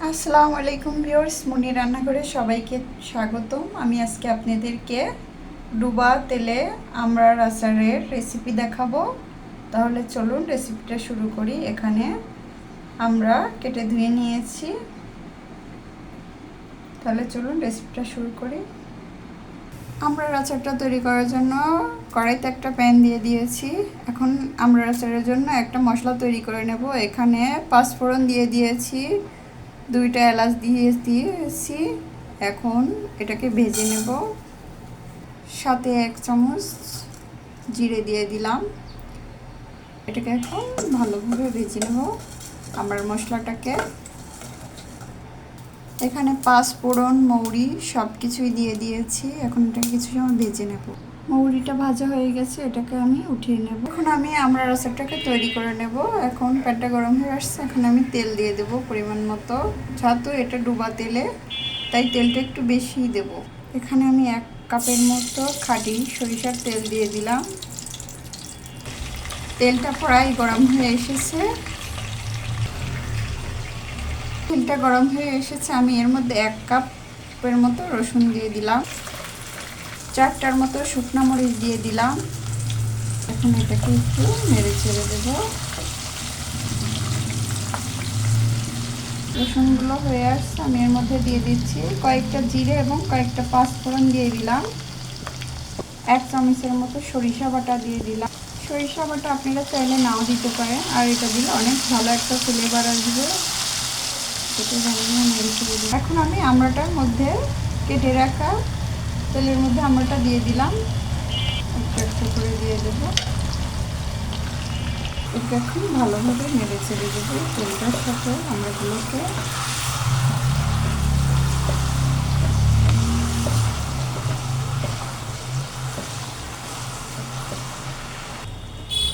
আসসালামু আলাইকুম ভিউয়ার্স, মুনি রান্নাঘরে সবাইকে স্বাগতম। আমি আজকে আপনাদেরকে ডুবা তেলে আমড়ার আচারের রেসিপি দেখাবো। তাহলে চলুন রেসিপিটা শুরু করি। এখানে আমরা কেটে ধুয়ে নিয়েছি। তাহলে চলুন রেসিপিটা শুরু করি। আমড়ার আচারটা তৈরি করার জন্য কড়াইতে একটা প্যান দিয়ে দিয়েছি। এখন আমড়ার আচারের জন্য একটা মশলা তৈরি করে নেব। এখানে 5 ফোড়ন দিয়ে দিয়েছি, 2টা এলাচ দিয়ে দিয়েছি। এখন এটাকে ভেজে নেব। সাথে 1 চামচ জিরে দিয়ে দিলাম। এটাকে এখন ভালোভাবে ভেজে নেব আমার মশলাটাকে। এখানে 5 ফোড়ন, মৌরি সব কিছুই দিয়ে দিয়েছি। এখন এটাকে কিছু সময় ভেজে নেব। মৌরিটা ভাজা হয়ে গেছে, এটাকে আমি উঠিয়ে নেব। এখন আমি আমড়ার আচারটাকে তৈরি করে নেব। এখন প্যানটা গরম হয়ে আসছে, এখন আমি তেল দিয়ে দেব পরিমাণ মতো। যেহেতু এটা ডুবা তেলে, তাই তেলটা একটু বেশি দেব। এখানে আমি 1 কাপের মতো খাঁটি সরিষার তেল দিয়ে দিলাম। তেলটা প্রায় গরম হয়ে এসেছে। তেলটা গরম হয়ে এসেছে, আমি এর মধ্যে 1 কাপের মতো রসুন দিয়ে দিলাম। 4টার মতো শুকনো মরিচ দিয়ে দিলাম। এখন এটাকে একটু নেড়ে চেড়ে দেব। রসুনগুলো হয়ে আসছে, আমি এর মধ্যে দিয়ে দিচ্ছি কয়েকটা জিরে এবং কয়েকটা 5 ফোড়ন দিয়ে দিলাম। 1 চামচের মতো সরিষা বাটা দিয়ে দিলাম। সরিষা বাটা আপনারা চাইলে নাও দিতে পারেন, আর এটা দিলে অনেক ভালো একটা ফ্লেভার আসবে। এটা নেড়ে চেড়ে দিই। এখন আমি আমড়াটার মধ্যে কেটে রাখা তেলের মধ্যে আমড়াটা দিয়ে দিলাম। একটু একটু করে দিয়ে দেবো। এটা এখন ভালোভাবে নেড়ে চেড়ে দেবো তেলটার সাথে আমড়াগুলোকে।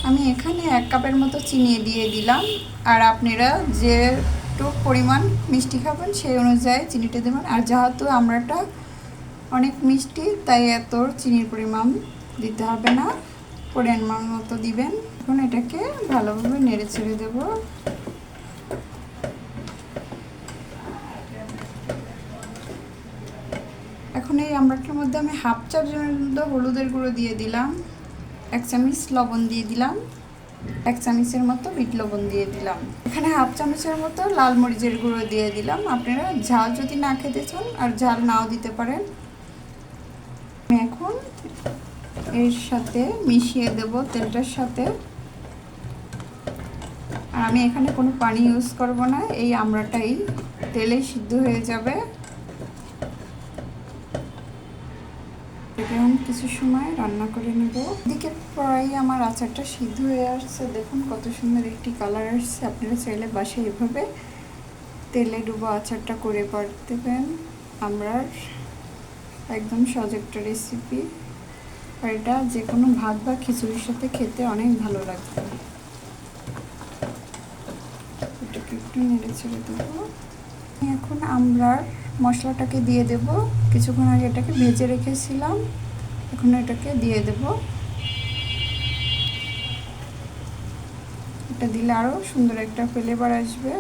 আমি এখানে 1 কাপের মতো চিনি দিয়ে দিলাম। আর আপনারা যেটুকু পরিমাণ মিষ্টি খাবেন সেই অনুযায়ী চিনিটা দেবেন। আর যেহেতু আমড়াটা অনেক মিষ্টি, তাই এত চিনির পরিমাণ দিতে হবে না, পরিমাণ মতো দিবেন। এখন এটাকে ভালোভাবে নেড়ে ছেড়ে দেব। এখন এই আমড়াটার মধ্যে আমি 1/2 চামচের মতো হলুদের গুঁড়ো দিয়ে দিলাম। 1 চামচ লবণ দিয়ে দিলাম। 1 চামচের মতো বিট লবণ দিয়ে দিলাম। এখানে 1/2 চামচের মতো লাল মরিচের গুঁড়ো দিয়ে দিলাম। আপনারা ঝাল যদি না খেতে চান আর ঝাল নাও দিতে পারেন। আমি এখন এর সাথে মিশিয়ে দেব তেলটার সাথে। আর আমি এখানে কোনো পানি ইউজ করব না, এই আমড়াটাই তেলে সিদ্ধ হয়ে যাবে। এখন কিছু সময় রান্না করে নেব। এদিকে প্রায় আমার আচারটা সিদ্ধ হয়ে আসছে। দেখুন কত সুন্দর একটি কালার আসছে। আপনারা চাইলে বাসায় এভাবে তেলে ডুবো আচারটা করে পারতেন। আমড়ার একদম সহজ একটা রেসিপি, আর এটা যে কোনো ভাত বা খিচুড়ির সাথে খেতে অনেক ভালো লাগবে। এটাকে একটু নেড়ে ছেড়ে দেবো। এখন আমড়ার মশলাটাকে দিয়ে দেব। কিছুক্ষণ আগে এটাকে ভেজে রেখেছিলাম, এখন এটাকে দিয়ে দেব। এটা দিলে আরও সুন্দর একটা ফ্লেভার আসবে।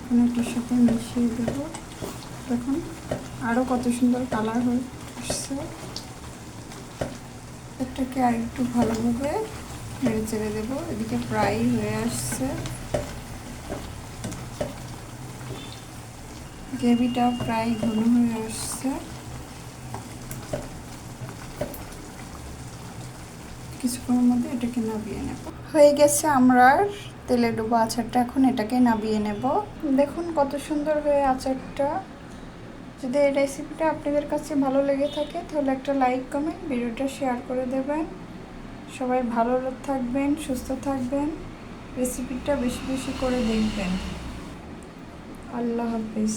এখন এটার সাথে মিশিয়ে দেব। দেখুন আরও কত সুন্দর কালার হয়ে আসছে। এটাকে আর একটু ভালোভাবে নেড়ে চেড়ে দেবো। এদিকে প্রায় হয়ে আসছে। গ্রেভিটা প্রায় ঘন হয়ে আসছে। কিছুক্ষণের মধ্যে এটাকে নামিয়ে নেব। হয়ে গেছে আমড়ার তেলে ডুবো আচারটা। এখন এটাকে নামিয়ে নেব। দেখুন কত সুন্দর হয়ে আচারটা। যদি এই রেসিপিটা আপনাদের কাছে ভালো লেগে থাকে তাহলে একটা লাইক, কমেন্ট, ভিডিওটা শেয়ার করে দেবেন। সবাই ভালো থাকবেন, সুস্থ থাকবেন। রেসিপিটা বেশি বেশি করে দেখবেন। আল্লাহ হাফিজ।